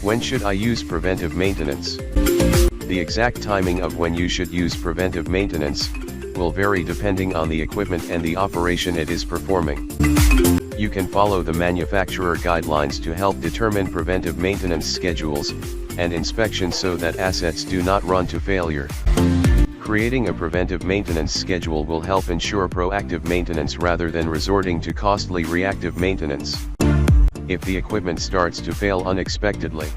When should I use preventive maintenance? The exact timing of when you should use preventive maintenance will vary depending on the equipment and the operation it is performing. You can follow the manufacturer guidelines to help determine preventive maintenance schedules and inspections so that assets do not run to failure. Creating a preventive maintenance schedule will help ensure proactive maintenance rather than resorting to costly reactive maintenance. If the equipment starts to fail unexpectedly,